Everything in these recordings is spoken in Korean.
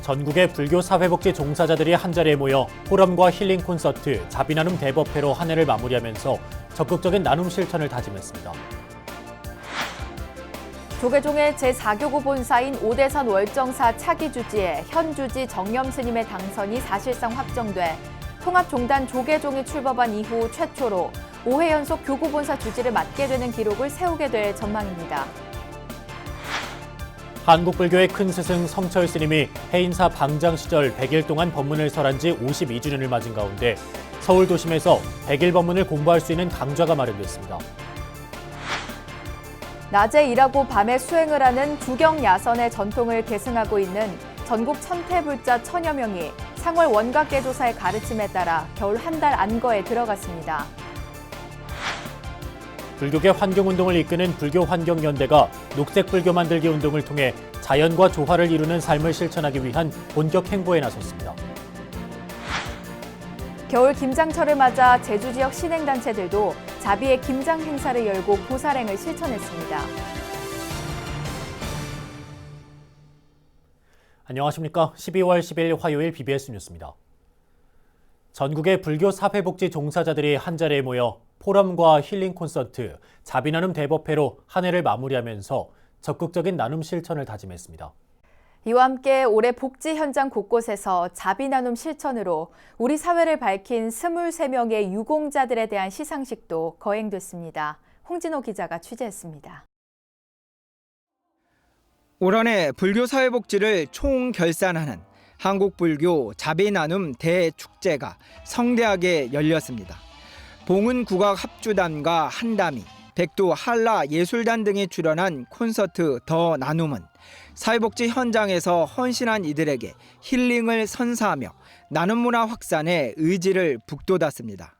전국의 불교 사회복지 종사자들이 한자리에 모여 포럼과 힐링 콘서트, 자비나눔 대법회로 한 해를 마무리하면서 적극적인 나눔 실천을 다짐했습니다. 조계종의 제4교구 본사인 오대산 월정사 차기 주지에 현 주지 정념 스님의 당선이 사실상 확정돼 통합종단 조계종이 출범한 이후 최초로 5회 연속 교구 본사 주지를 맡게 되는 기록을 세우게 될 전망입니다. 한국불교의 큰 스승 성철 스님이 해인사 방장 시절 100일 동안 법문을 설한 지 52주년을 맞은 가운데 서울 도심에서 100일 법문을 공부할 수 있는 강좌가 마련됐습니다. 낮에 일하고 밤에 수행을 하는 주경야선의 전통을 계승하고 있는 전국 천태불자 천여 명이 상월 원각계조사의 가르침에 따라 겨울 한 달 안거에 들어갔습니다. 불교계 환경운동을 이끄는 불교환경연대가 녹색불교 만들기 운동을 통해 자연과 조화를 이루는 삶을 실천하기 위한 본격 행보에 나섰습니다. 겨울 김장철을 맞아 제주 지역 신행단체들도 자비의 김장 행사를 열고 보살행을 실천했습니다. 안녕하십니까. 12월 10일 화요일 BBS 뉴스입니다. 전국의 불교 사회복지 종사자들이 한자리에 모여 포럼과 힐링 콘서트, 자비나눔 대법회로 한 해를 마무리하면서 적극적인 나눔 실천을 다짐했습니다. 이와 함께 올해 복지 현장 곳곳에서 자비나눔 실천으로 우리 사회를 밝힌 23명의 유공자들에 대한 시상식도 거행됐습니다. 홍진호 기자가 취재했습니다. 올 한해 불교 사회복지를 총결산하는 한국불교 자비나눔 대축제가 성대하게 열렸습니다. 봉은국악합주단과 한다미, 백두 한라예술단 등이 출연한 콘서트 더 나눔은 사회복지 현장에서 헌신한 이들에게 힐링을 선사하며 나눔 문화 확산에 의지를 북돋았습니다.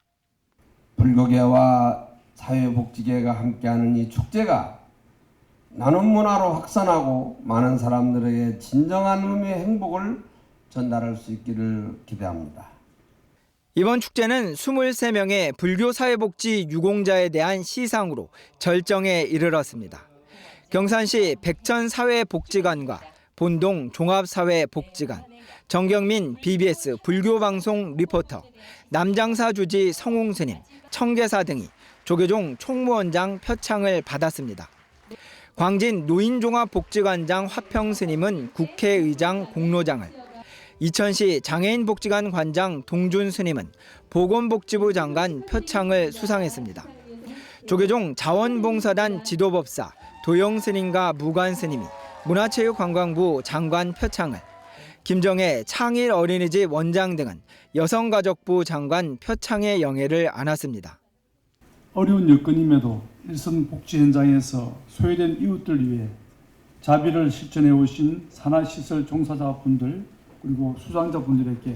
불교계와 사회복지계가 함께하는 이 축제가 나눔 문화로 확산하고 많은 사람들에게 진정한 의미의 행복을 전달할 수 있기를 기대합니다. 이번 축제는 23명의 불교 사회복지 유공자에 대한 시상으로 절정에 이르렀습니다. 경산시 백천사회복지관과 본동 종합사회복지관, 정경민 BBS 불교방송 리포터, 남장사 주지 성웅스님, 청계사 등이 조계종 총무원장 표창을 받았습니다. 광진 노인종합복지관장 화평스님은 국회의장 공로장을, 이천시 장애인복지관 관장 동준 스님은 보건복지부 장관 표창을 수상했습니다. 조계종 자원봉사단 지도법사 도영 스님과 무관 스님이 문화체육관광부 장관 표창을, 김정혜 창일 어린이집 원장 등은 여성가족부 장관 표창의 영예를 안았습니다. 어려운 여건임에도 일선 복지 현장에서 소외된 이웃들 위해 자비를 실천해 오신 산하시설 종사자분들 그리고 수상자분들에게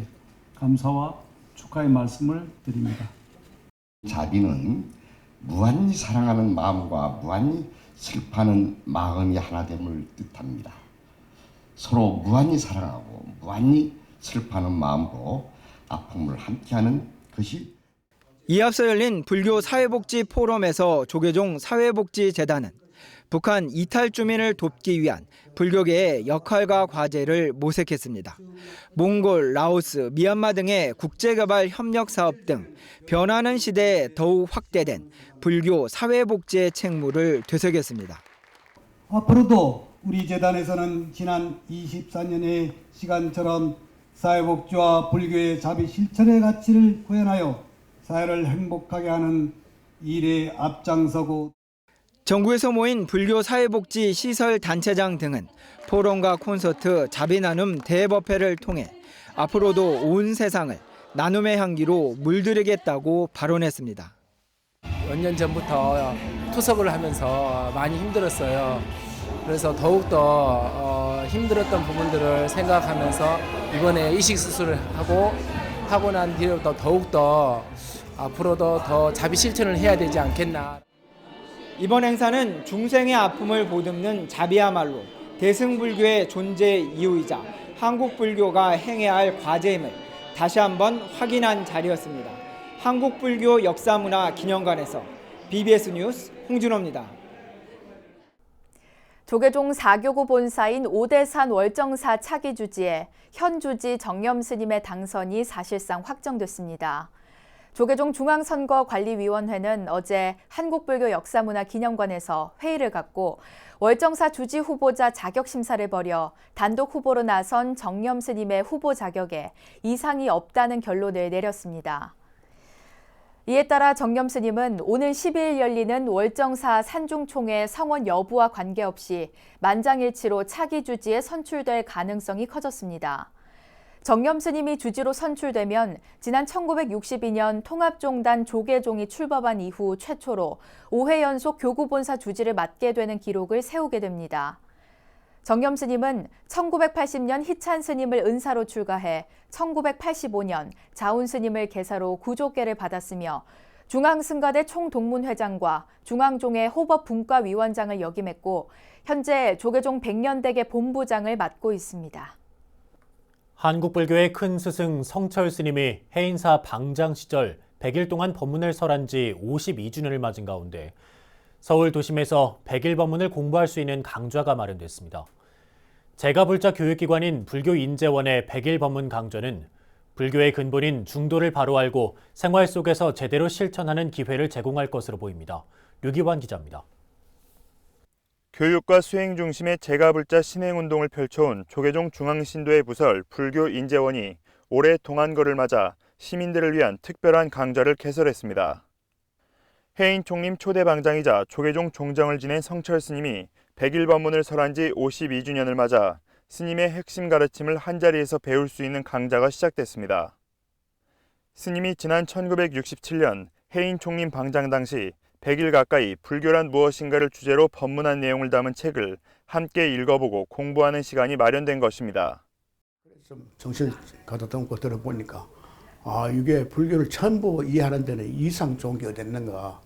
감사와 축하의 말씀을 드립니다. 자비는 무한히 사랑하는 마음과 무한히 슬퍼하는 마음이 하나됨을 뜻합니다. 서로 무한히 사랑하고 무한히 슬퍼하는 마음으로 아픔을 함께하는 것이. 이 앞서 열린 불교 사회복지 포럼에서 조계종 사회복지재단은 북한 이탈 주민을 돕기 위한 불교계의 역할과 과제를 모색했습니다. 몽골, 라오스, 미얀마 등의 국제개발 협력 사업 등 변하는 시대에 더욱 확대된 불교 사회복지의 책무를 되새겼습니다. 앞으로도 우리 재단에서는 지난 24년의 시간처럼 사회복지와 불교의 자비 실천의 가치를 구현하여 사회를 행복하게 하는 일에 앞장서고, 전국에서 모인 불교 사회복지 시설 단체장 등은 포럼과 콘서트, 자비나눔 대법회를 통해 앞으로도 온 세상을 나눔의 향기로 물들이겠다고 발언했습니다. 몇 년 전부터 투석을 하면서 많이 힘들었어요. 그래서 더욱더 힘들었던 부분들을 생각하면서 이번에 이식수술을 하고 난 뒤로부터 더욱더 앞으로도 더 자비 실천을 해야 되지 않겠나. 이번 행사는 중생의 아픔을 보듬는 자비야말로 대승불교의 존재 이유이자 한국불교가 행해야 할 과제임을 다시 한번 확인한 자리였습니다. 한국불교 역사문화 기념관에서 BBS 뉴스 홍준호입니다. 조계종 4교구 본사인 오대산 월정사 차기 주지에 현 주지 정념 스님의 당선이 사실상 확정됐습니다. 조계종 중앙선거관리위원회는 어제 한국불교역사문화기념관에서 회의를 갖고 월정사 주지 후보자 자격 심사를 벌여 단독 후보로 나선 정념 스님의 후보 자격에 이상이 없다는 결론을 내렸습니다. 이에 따라 정념 스님은 오늘 12일 열리는 월정사 산중총회 성원 여부와 관계없이 만장일치로 차기 주지에 선출될 가능성이 커졌습니다. 정념 스님이 주지로 선출되면 지난 1962년 통합종단 조계종이 출범한 이후 최초로 5회 연속 교구본사 주지를 맡게 되는 기록을 세우게 됩니다. 정념 스님은 1980년 희찬 스님을 은사로 출가해 1985년 자운 스님을 계사로 구조계를 받았으며 중앙승가대 총동문회장과 중앙종회 호법분과위원장을 역임했고 현재 조계종 백년대계 본부장을 맡고 있습니다. 한국불교의 큰 스승 성철 스님이 해인사 방장 시절 100일 동안 법문을 설한 지 52주년을 맞은 가운데 서울 도심에서 100일 법문을 공부할 수 있는 강좌가 마련됐습니다. 제가불자 교육기관인 불교인재원의 100일 법문 강좌는 불교의 근본인 중도를 바로 알고 생활 속에서 제대로 실천하는 기회를 제공할 것으로 보입니다. 류기환 기자입니다. 교육과 수행 중심의 제가불자 신행운동을 펼쳐온 조계종 중앙신도의 부설 불교인재원이 올해 동안거를 맞아 시민들을 위한 특별한 강좌를 개설했습니다. 해인 총림 초대 방장이자 조계종 종정을 지낸 성철 스님이 100일 법문을 설한 지 52주년을 맞아 스님의 핵심 가르침을 한자리에서 배울 수 있는 강좌가 시작됐습니다. 스님이 지난 1967년 해인 총림 방장 당시 100일 가까이 불교란 무엇인가를 주제로 법문한 내용을 담은 책을 함께 읽어보고 공부하는 시간이 마련된 것입니다. 좀 정신을 가다듬고 들어보니까 이게 불교를 전부 이해하는 데는 이상 좋은 게 어디 있는가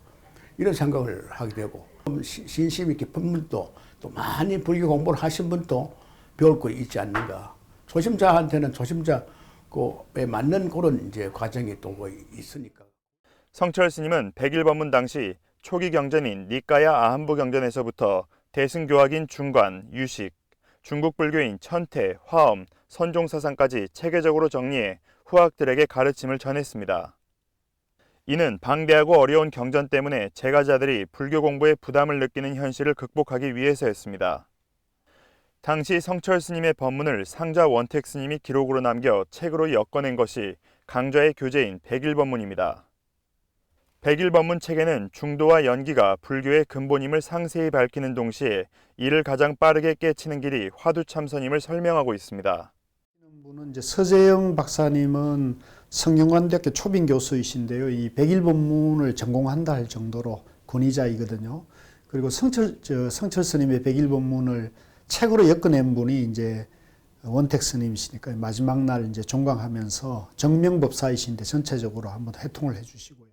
이런 생각을 하게 되고 신심 있게 법문도 또 많이 불교 공부를 하신 분도 배울 거 있지 않는가. 초심자한테는 초심자에 맞는 그런 이제 과정이 또 있으니까. 성철 스님은 100일 법문 당시 초기 경전인 니까야 아한부 경전에서부터 대승교학인 중관, 유식, 중국 불교인 천태, 화엄, 선종사상까지 체계적으로 정리해 후학들에게 가르침을 전했습니다. 이는 방대하고 어려운 경전 때문에 제가자들이 불교 공부에 부담을 느끼는 현실을 극복하기 위해서였습니다. 당시 성철 스님의 법문을 상좌 원택 스님이 기록으로 남겨 책으로 엮어낸 것이 강좌의 교재인 100일 법문입니다. 100일 법문 책에는 중도와 연기가 불교의 근본임을 상세히 밝히는 동시에 이를 가장 빠르게 깨치는 길이 화두참선임을 설명하고 있습니다. 분은 이제 서재영 박사님은 성균관대학교 초빙 교수이신데요. 이 100일 법문을 전공한다 할 정도로 권위자이거든요. 그리고 성철 스님의 100일 법문을 책으로 엮어낸 분이 이제 원택 스님이시니까 마지막 날 이제 종강하면서 정명법사이신데 전체적으로 한번 회통을 해주시고요.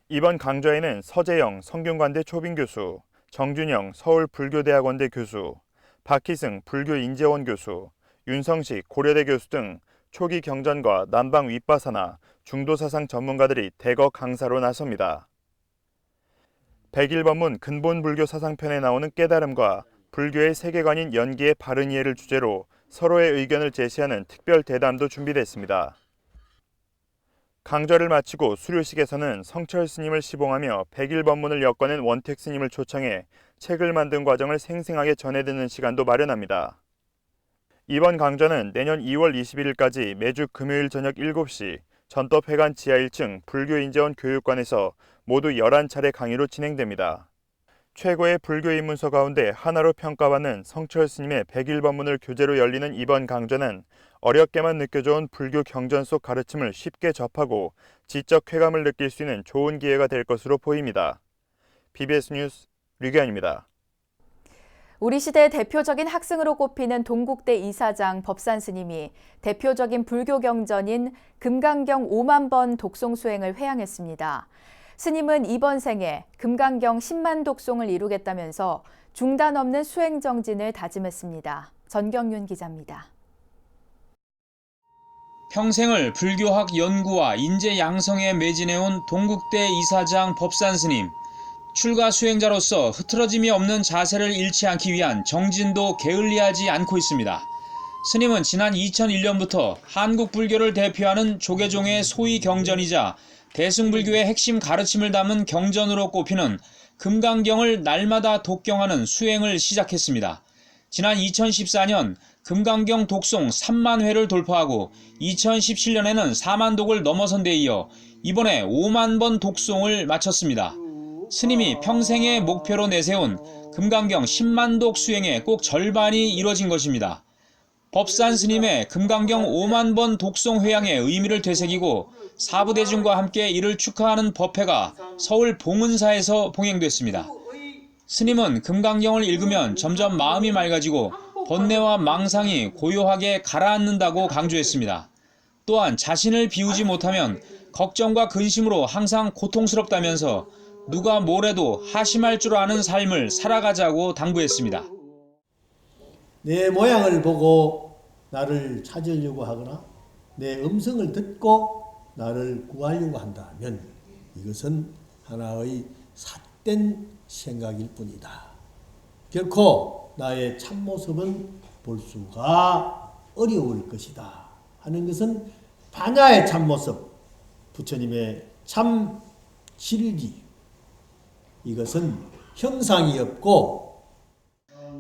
이번 강좌에는 서재영 성균관대 초빙 교수, 정준영 서울불교대학원대 교수, 박희승 불교인재원 교수, 윤성식 고려대 교수 등 초기 경전과 남방 윗바사나 중도사상 전문가들이 대거 강사로 나섭니다. 100일 법문 근본 불교 사상편에 나오는 깨달음과 불교의 세계관인 연기의 바른 이해를 주제로 서로의 의견을 제시하는 특별 대담도 준비됐습니다. 강좌를 마치고 수료식에서는 성철 스님을 시봉하며 100일 법문을 엮어낸 원택 스님을 초청해 책을 만든 과정을 생생하게 전해듣는 시간도 마련합니다. 이번 강좌는 내년 2월 21일까지 매주 금요일 저녁 7시 전법회관 지하 1층 불교인재원 교육관에서 모두 11차례 강의로 진행됩니다. 최고의 불교 입문서 가운데 하나로 평가받는 성철 스님의 100일 법문을 교재로 열리는 이번 강좌는 어렵게만 느껴져온 불교 경전 속 가르침을 쉽게 접하고 지적 쾌감을 느낄 수 있는 좋은 기회가 될 것으로 보입니다. BBS 뉴스 류기환입니다. 우리 시대의 대표적인 학승으로 꼽히는 동국대 이사장 법산 스님이 대표적인 불교 경전인 금강경 5만 번 독송 수행을 회양했습니다. 스님은 이번 생에 금강경 10만 독송을 이루겠다면서 중단 없는 수행 정진을 다짐했습니다. 전경윤 기자입니다. 평생을 불교학 연구와 인재 양성에 매진해온 동국대 이사장 법산 스님. 출가 수행자로서 흐트러짐이 없는 자세를 잃지 않기 위한 정진도 게을리하지 않고 있습니다. 스님은 지난 2001년부터 한국 불교를 대표하는 조계종의 소위 경전이자 대승불교의 핵심 가르침을 담은 경전으로 꼽히는 금강경을 날마다 독경하는 수행을 시작했습니다. 지난 2014년 금강경 독송 3만 회를 돌파하고 2017년에는 4만 독을 넘어선 데 이어 이번에 5만 번 독송을 마쳤습니다. 스님이 평생의 목표로 내세운 금강경 10만 독 수행의 꼭 절반이 이뤄진 것입니다. 법산 스님의 금강경 5만 번 독송 회양의 의미를 되새기고 사부대중과 함께 이를 축하하는 법회가 서울 봉은사에서 봉행됐습니다. 스님은 금강경을 읽으면 점점 마음이 맑아지고 번뇌와 망상이 고요하게 가라앉는다고 강조했습니다. 또한 자신을 비우지 못하면 걱정과 근심으로 항상 고통스럽다면서 누가 뭐래도 하심할 줄 아는 삶을 살아가자고 당부했습니다. 내 모양을 보고 나를 찾으려고 하거나 내 음성을 듣고 나를 구하려고 한다면 이것은 하나의 삿된 생각일 뿐이다. 결코 나의 참모습은 볼 수가 어려울 것이다 하는 것은 반야의 참모습, 부처님의 참 실기, 이것은 형상이 없고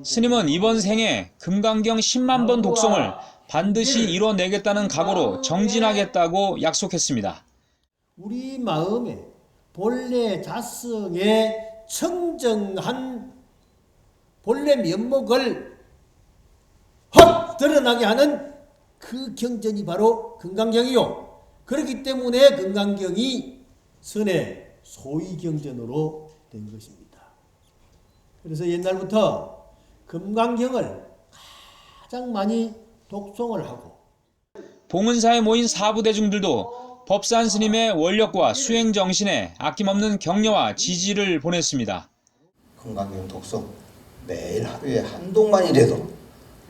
스님은 이번 생에 금강경 10만 번 독송을 반드시 이뤄내겠다는 각오로 정진하겠다고 약속했습니다. 우리 마음에 본래 자성의 청정한 본래 면목을 헛 드러나게 하는 그 경전이 바로 금강경이요. 그렇기 때문에 금강경이 선의 소위경전으로 된 것입니다. 그래서 옛날부터 금강경을 가장 많이 독송을 하고 봉은사에 모인 사부대중들도 법산 스님의 원력과 수행 정신에 아낌없는 격려와 지지를 보냈습니다. 금강경 독송 매일 하루에 한 독만이라도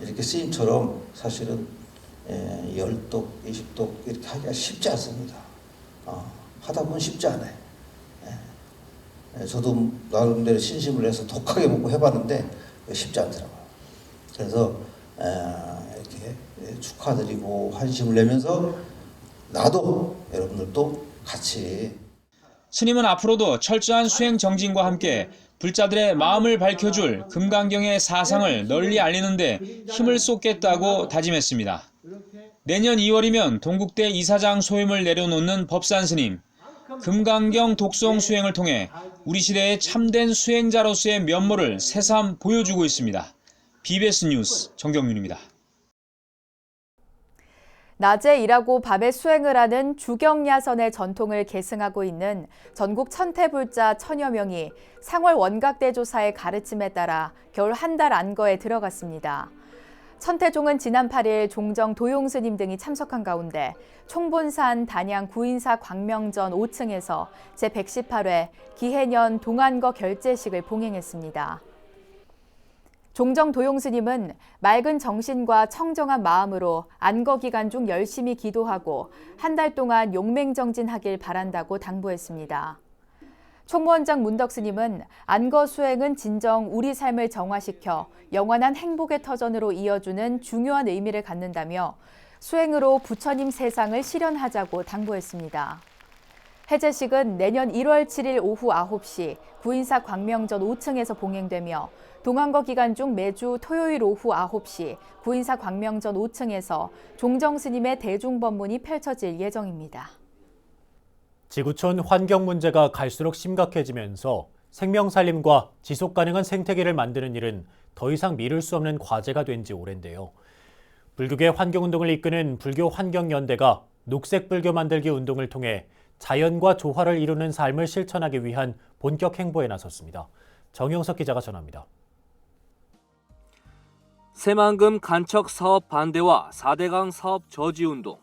이렇게 스님처럼 사실은 10독, 20독 이렇게 하기가 쉽지 않습니다. 하다 보면 쉽지 않아요. 저도 나름대로 신심을 해서 독하게 먹고 해봤는데 쉽지 않더라고요. 그래서 이렇게 축하드리고 환심을 내면서 나도 여러분들도 같이. 스님은 앞으로도 철저한 수행 정진과 함께 불자들의 마음을 밝혀줄 금강경의 사상을 널리 알리는 데 힘을 쏟겠다고 다짐했습니다. 내년 2월이면 동국대 이사장 소임을 내려놓는 법산 스님. 금강경 독송 수행을 통해 우리 시대의 참된 수행자로서의 면모를 새삼 보여주고 있습니다. BBS 뉴스 정경윤입니다. 낮에 일하고 밤에 수행을 하는 주경야선의 전통을 계승하고 있는 전국 천태불자 천여 명이 상월 원각대조사의 가르침에 따라 겨울 한 달 안거에 들어갔습니다. 천태종은 지난 8일 종정 도용스님 등이 참석한 가운데 총본산 단양 구인사 광명전 5층에서 제118회 기해년 동안거 결제식을 봉행했습니다. 종정 도용스님은 맑은 정신과 청정한 마음으로 안거 기간 중 열심히 기도하고 한 달 동안 용맹정진하길 바란다고 당부했습니다. 총무원장 문덕스님은 안거 수행은 진정 우리 삶을 정화시켜 영원한 행복의 터전으로 이어주는 중요한 의미를 갖는다며 수행으로 부처님 세상을 실현하자고 당부했습니다. 해제식은 내년 1월 7일 오후 9시 구인사 광명전 5층에서 봉행되며 동안거 기간 중 매주 토요일 오후 9시 구인사 광명전 5층에서 종정스님의 대중법문이 펼쳐질 예정입니다. 지구촌 환경 문제가 갈수록 심각해지면서 생명살림과 지속가능한 생태계를 만드는 일은 더 이상 미룰 수 없는 과제가 된 지 오랜데요. 불교계 환경운동을 이끄는 불교환경연대가 녹색불교 만들기 운동을 통해 자연과 조화를 이루는 삶을 실천하기 위한 본격 행보에 나섰습니다. 정영석 기자가 전합니다. 새만금 간척 사업 반대와 4대강 사업 저지 운동.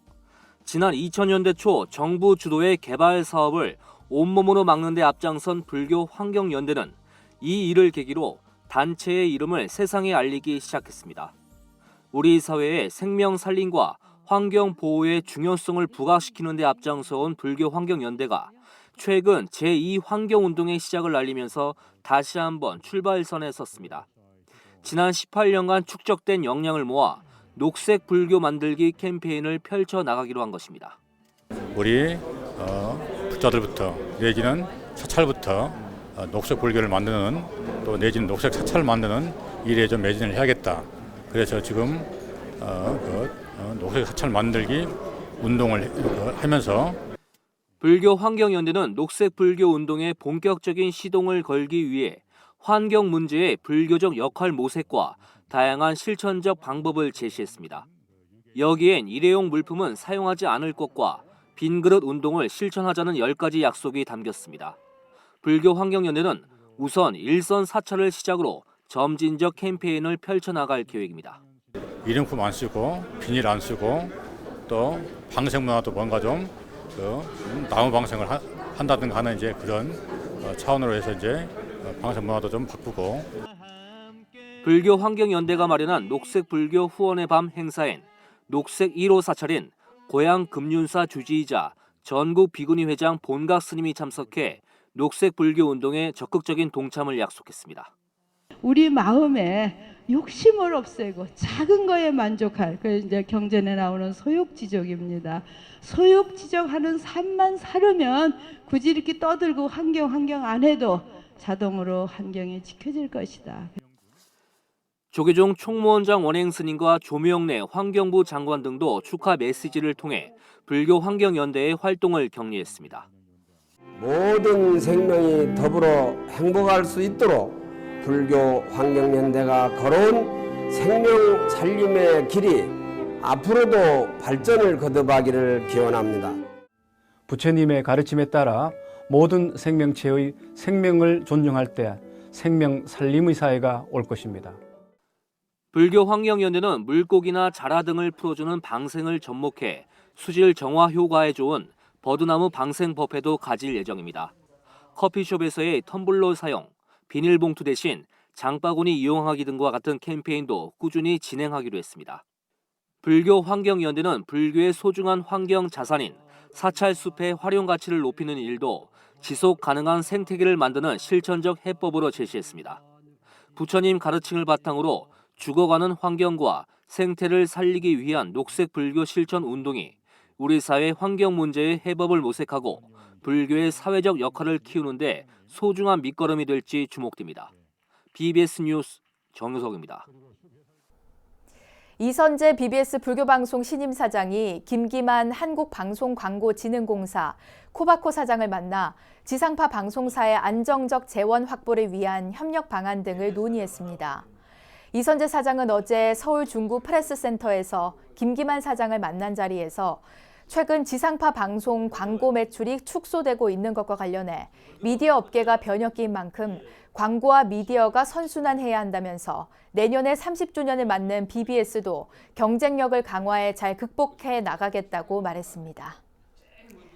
지난 2000년대 초 정부 주도의 개발 사업을 온몸으로 막는 데 앞장선 불교 환경연대는 이 일을 계기로 단체의 이름을 세상에 알리기 시작했습니다. 우리 사회의 생명 살림과 환경 보호의 중요성을 부각시키는 데 앞장서온 불교 환경연대가 최근 제2 환경운동의 시작을 알리면서 다시 한번 출발선에 섰습니다. 지난 18년간 축적된 역량을 모아 녹색 불교 만들기 캠페인을 펼쳐나가기로 한 것입니다. 우리 부자들부터 내지는 사찰부터 녹색 불교를 만드는 또 내지는 녹색 사찰을 만드는 일에 좀 매진을 해야겠다. 그래서 지금 녹색 사찰 만들기 운동을 하면서 불교 환경연대는 녹색 불교 운동에 본격적인 시동을 걸기 위해 환경 문제의 불교적 역할 모색과 다양한 실천적 방법을 제시했습니다. 여기엔 일회용 물품은 사용하지 않을 것과 빈그릇 운동을 실천하자는 10가지 약속이 담겼습니다. 불교 환경연대는 우선 일선 사찰을 시작으로 점진적 캠페인을 펼쳐나갈 계획입니다. 일회용품 안 쓰고 비닐 안 쓰고 또 방생 문화도 뭔가 좀 나무 방생을 한다든가 하는 이제 그런 차원으로 해서 이제 방생 문화도 좀 바꾸고. 불교 환경연대가 마련한 녹색 불교 후원의 밤 행사엔 녹색 1호 사찰인 고향 금륜사 주지이자 전국 비구니 회장 본각 스님이 참석해 녹색 불교 운동에 적극적인 동참을 약속했습니다. 우리 마음에 욕심을 없애고 작은 거에 만족할, 그 이제 경전에 나오는 소욕지족입니다. 소욕지족하는 삶만 살으면 굳이 이렇게 떠들고 환경 안 해도 자동으로 환경이 지켜질 것이다. 조계종 총무원장 원행 스님과 조명래 환경부 장관 등도 축하 메시지를 통해 불교 환경연대의 활동을 격려했습니다. 모든 생명이 더불어 행복할 수 있도록 불교 환경연대가 걸어온 생명 살림의 길이 앞으로도 발전을 거듭하기를 기원합니다. 부처님의 가르침에 따라 모든 생명체의 생명을 존중할 때 생명 살림의 사회가 올 것입니다. 불교 환경연대는 물고기나 자라 등을 풀어주는 방생을 접목해 수질 정화 효과에 좋은 버드나무 방생법회도 가질 예정입니다. 커피숍에서의 텀블러 사용, 비닐봉투 대신 장바구니 이용하기 등과 같은 캠페인도 꾸준히 진행하기로 했습니다. 불교 환경연대는 불교의 소중한 환경 자산인 사찰숲의 활용 가치를 높이는 일도 지속 가능한 생태계를 만드는 실천적 해법으로 제시했습니다. 부처님 가르침을 바탕으로 죽어가는 환경과 생태를 살리기 위한 녹색 불교 실천 운동이 우리 사회 환경 문제의 해법을 모색하고 불교의 사회적 역할을 키우는 데 소중한 밑거름이 될지 주목됩니다. BBS 뉴스 정유석입니다. 이선재 BBS 불교방송 신임사장이 김기만 한국방송광고진흥공사 코바코 사장을 만나 지상파 방송사의 안정적 재원 확보를 위한 협력 방안 등을 논의했습니다. 이선재 사장은 어제 서울 중구 프레스센터에서 김기만 사장을 만난 자리에서 최근 지상파 방송 광고 매출이 축소되고 있는 것과 관련해 미디어 업계가 변혁기인 만큼 광고와 미디어가 선순환해야 한다면서 내년에 30주년을 맞는 BBS도 경쟁력을 강화해 잘 극복해 나가겠다고 말했습니다.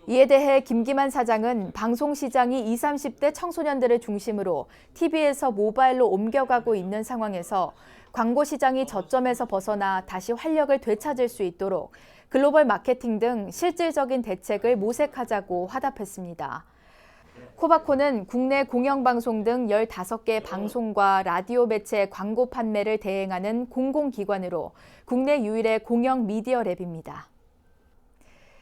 이에 대해 김기만 사장은 방송 시장이 20, 30대 청소년들을 중심으로 TV에서 모바일로 옮겨가고 있는 상황에서 광고 시장이 저점에서 벗어나 다시 활력을 되찾을 수 있도록 글로벌 마케팅 등 실질적인 대책을 모색하자고 화답했습니다. 코바코는 국내 공영방송 등 15개 방송과 라디오 매체 광고 판매를 대행하는 공공기관으로 국내 유일의 공영 미디어 랩입니다.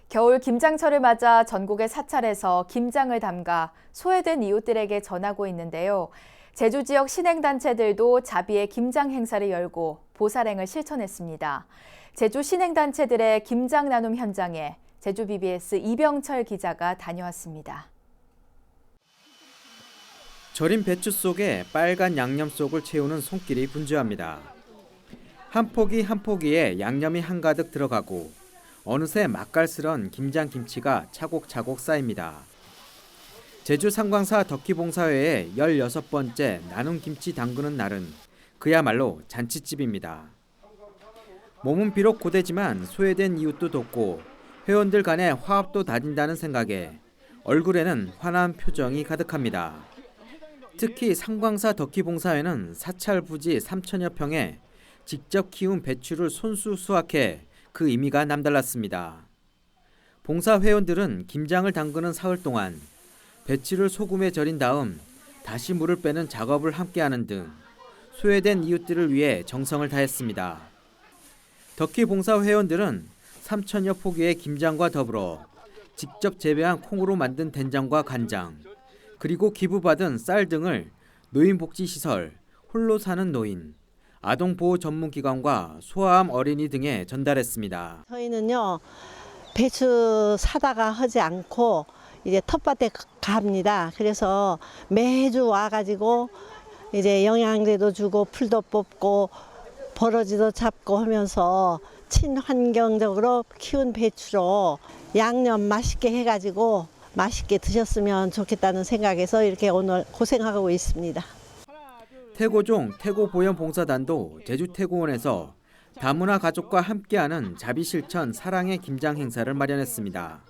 겨울 김장철을 맞아 전국의 사찰에서 김장을 담가 소외된 이웃들에게 전하고 있는데요. 제주 지역 신행단체들도 자비의 김장 행사를 열고 보살행을 실천했습니다. 제주 신행단체들의 김장 나눔 현장에 제주 BBS 이병철 기자가 다녀왔습니다. 절인 배추 속에 빨간 양념 속을 채우는 손길이 분주합니다. 한 포기 한 포기에 양념이 한가득 들어가고 어느새 맛깔스런 김장김치가 차곡차곡 쌓입니다. 제주 상광사 덕희봉사회의 16번째 나눔김치 담그는 날은 그야말로 잔치집입니다. 몸은 비록 고되지만 소외된 이웃도 돕고 회원들 간의 화합도 다진다는 생각에 얼굴에는 환한 표정이 가득합니다. 특히 상광사 덕희봉사회는 사찰 부지 3천여 평에 직접 키운 배추를 손수 수확해 그 의미가 남달랐습니다. 봉사 회원들은 김장을 담그는 사흘 동안 배추를 소금에 절인 다음 다시 물을 빼는 작업을 함께하는 등 소외된 이웃들을 위해 정성을 다했습니다. 덕희 봉사 회원들은 3천여 포기의 김장과 더불어 직접 재배한 콩으로 만든 된장과 간장, 그리고 기부받은 쌀 등을 노인복지시설, 홀로 사는 노인, 아동보호 전문기관과 소아암 어린이 등에 전달했습니다. 저희는요, 배추 사다가 하지 않고 이제 텃밭에 갑니다. 그래서 매주 와가지고 이제 영양제도 주고 풀도 뽑고 버러지도 잡고 하면서 친환경적으로 키운 배추로 양념 맛있게 해가지고 맛있게 드셨으면 좋겠다는 생각에서 이렇게 오늘 고생하고 있습니다. 태고종 태고보현봉사단도 제주 태고원에서 다문화 가족과 함께하는 자비실천 사랑의 김장 행사를 마련했습니다.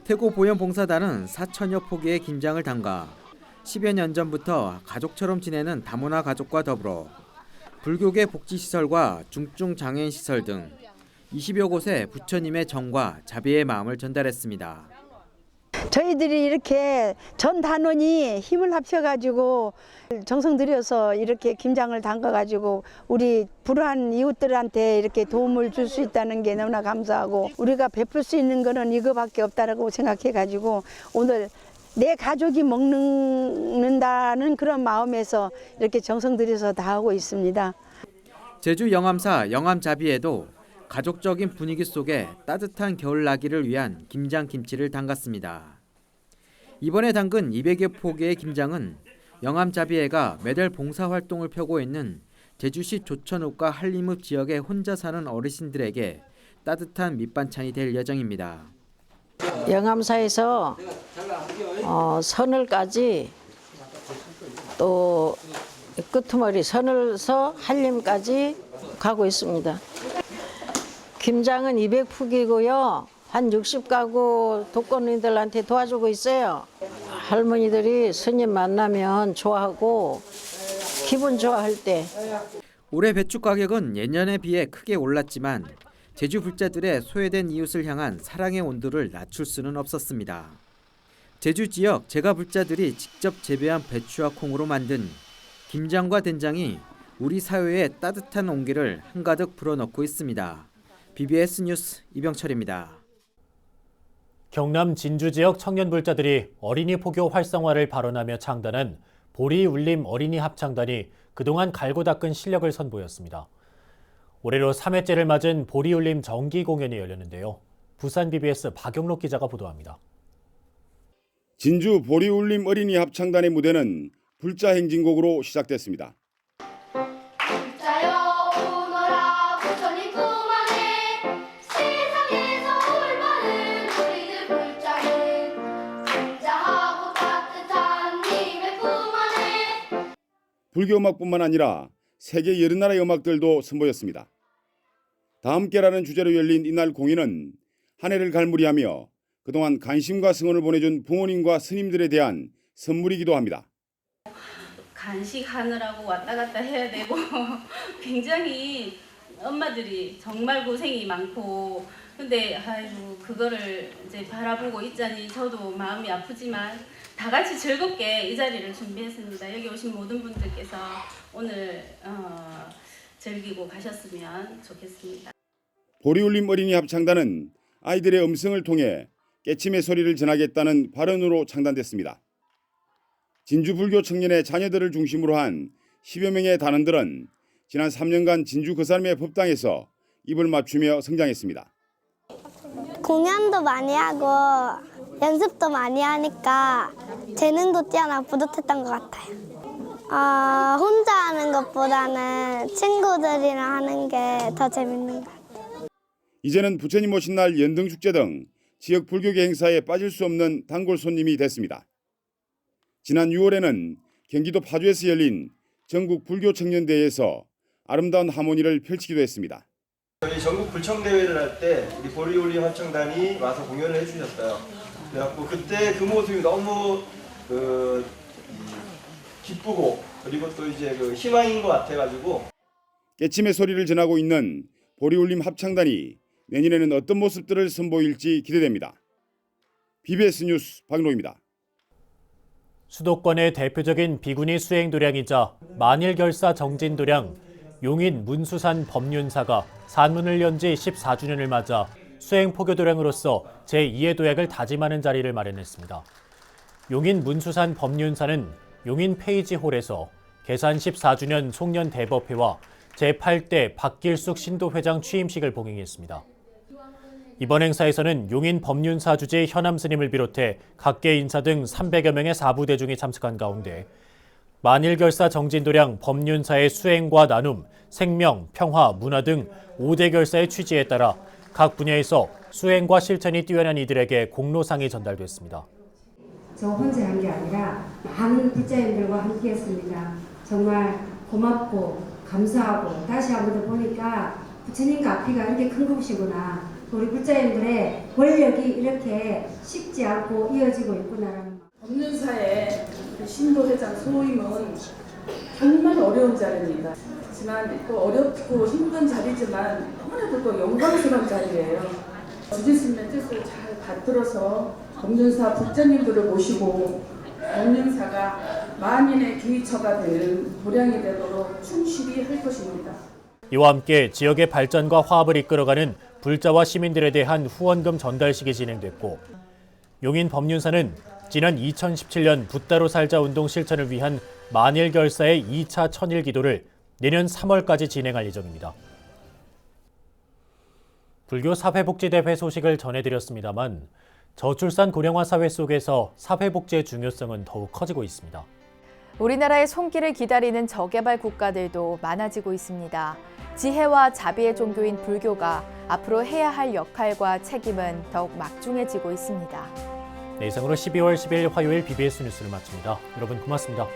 태고보현봉사단은 4천여 포기의 김장을 담가 10여 년 전부터 가족처럼 지내는 다문화 가족과 더불어 불교계 복지시설과 중증장애인시설 등 20여 곳에 부처님의 정과 자비의 마음을 전달했습니다. 저희들이 이렇게 전 단원이 힘을 합쳐가지고 정성 들여서 이렇게 김장을 담가가지고 우리 불우한 이웃들한테 이렇게 도움을 줄 수 있다는 게 너무나 감사하고, 우리가 베풀 수 있는 거는 이거밖에 없다라고 생각해가지고 오늘 내 가족이 먹는다는 그런 마음에서 이렇게 정성 들여서 다 하고 있습니다. 제주 영암사 영암자비에도 가족적인 분위기 속에 따뜻한 겨울나기를 위한 김장김치를 담갔습니다. 이번에 담근 200여 포기의 김장은 영암자비회가 매달 봉사활동을 펴고 있는 제주시 조천읍과 한림읍 지역에 혼자 사는 어르신들에게 따뜻한 밑반찬이 될 예정입니다. 영암사에서 선을까지 또 끄트머리 선을서 한림까지 가고 있습니다. 김장은 200포기고요. 한 60가구 독거노인들한테 도와주고 있어요. 할머니들이 스님 만나면 좋아하고 기분 좋아할 때. 올해 배추 가격은 예년에 비해 크게 올랐지만 제주 불자들의 소외된 이웃을 향한 사랑의 온도를 낮출 수는 없었습니다. 제주 지역 제가 불자들이 직접 재배한 배추와 콩으로 만든 김장과 된장이 우리 사회에 따뜻한 온기를 한가득 불어넣고 있습니다. BBS 뉴스 이병철입니다. 경남 진주 지역 청년 불자들이 어린이 포교 활성화를 발언하며 창단한 보리울림 어린이 합창단이 그동안 갈고 닦은 실력을 선보였습니다. 올해로 3회째를 맞은 보리울림 정기 공연이 열렸는데요. 부산 BBS 박영록 기자가 보도합니다. 진주 보리울림 어린이 합창단의 무대는 불자 행진곡으로 시작됐습니다. 불교 음악뿐만 아니라 세계 여러 나라의 음악들도 선보였습니다. 다함께라는 주제로 열린 이날 공연은 한 해를 갈무리하며 그동안 관심과 성원을 보내준 부모님과 스님들에 대한 선물이기도 합니다. 간식하느라고 왔다 갔다 해야 되고 굉장히 엄마들이 정말 고생이 많고, 근데 아이고 그거를 이제 바라보고 있자니 저도 마음이 아프지만 다 같이 즐겁게 이 자리를 준비했습니다. 여기 오신 모든 분들께서 오늘 즐기고 가셨으면 좋겠습니다. 보리울림 어린이 합창단은 아이들의 음성을 통해 깨침의 소리를 전하겠다는 발언으로 창단됐습니다. 진주 불교 청년의 자녀들을 중심으로 한 10여 명의 단원들은 지난 3년간 진주 그 사람의 법당에서 입을 맞추며 성장했습니다. 공연도 많이 하고 연습도 많이 하니까 재능도 뛰어나 뿌듯했던 것 같아요. 혼자 하는 것보다는 친구들이랑 하는 게 더 재밌는 것 같아요. 이제는 부처님 오신 날 연등축제 등 지역 불교계 행사에 빠질 수 없는 단골 손님이 됐습니다. 지난 6월에는 경기도 파주에서 열린 전국 불교 청년대회에서 아름다운 하모니를 펼치기도 했습니다. 저희 전국 불청대회를 할 때 우리 보리울림 합창단이 와서 공연을 해주셨어요. 그래갖고 그때 그 모습이 너무 기쁘고 그리고 또 이제 희망인 것 같아가지고. 깨침의 소리를 전하고 있는 보리울림 합창단이 내년에는 어떤 모습들을 선보일지 기대됩니다. BBS 뉴스 박노입니다. 수도권의 대표적인 비구니 수행도량이자 만일결사 정진도량 용인 문수산 법륜사가 산문을 연 지 14주년을 맞아 수행포교도량으로서 제2의 도약을 다짐하는 자리를 마련했습니다. 용인 문수산 법륜사는 용인 페이지홀에서 개산 14주년 송년 대법회와 제8대 박길숙 신도회장 취임식을 봉행했습니다. 이번 행사에서는 용인 법륜사 주재 현암 스님을 비롯해 각계 인사 등 300여 명의 사부대중이 참석한 가운데 만일결사 정진도량 법륜사의 수행과 나눔, 생명, 평화, 문화 등 5대 결사의 취지에 따라 각 분야에서 수행과 실천이 뛰어난 이들에게 공로상이 전달됐습니다. 저 혼자 한 게 아니라 많은 불자님들과 함께 했습니다. 정말 고맙고 감사하고 다시 한번 더 보니까 부처님과 앞이가 이렇게 큰 곳이구나. 우리 불자님들의 권력이 이렇게 쉽지 않고 이어지고 있구나라는. 법륜사의 신도회장 소임은 정말 어려운 자리입니다. 하지만 또 어렵고 힘든 자리지만 너무나도 또 영광스러운 자리예요. 주지스님의 뜻을 잘 받들어서 법륜사 불자님들을 모시고 법륜사가 만인의 기처가 되는 도량이 되도록 충실히 할 것입니다. 이와 함께 지역의 발전과 화합을 이끌어가는 불자와 시민들에 대한 후원금 전달식이 진행됐고 용인 법륜사는 지난 2017년 붓다로 살자 운동 실천을 위한 만일결사의 2차 천일기도를 내년 3월까지 진행할 예정입니다. 불교 사회복지대회 소식을 전해드렸습니다만 저출산 고령화 사회 속에서 사회복지의 중요성은 더욱 커지고 있습니다. 우리나라의 손길을 기다리는 저개발 국가들도 많아지고 있습니다. 지혜와 자비의 종교인 불교가 앞으로 해야 할 역할과 책임은 더욱 막중해지고 있습니다. 네, 이상으로 12월 10일 화요일 BBS 뉴스를 마칩니다. 여러분 고맙습니다.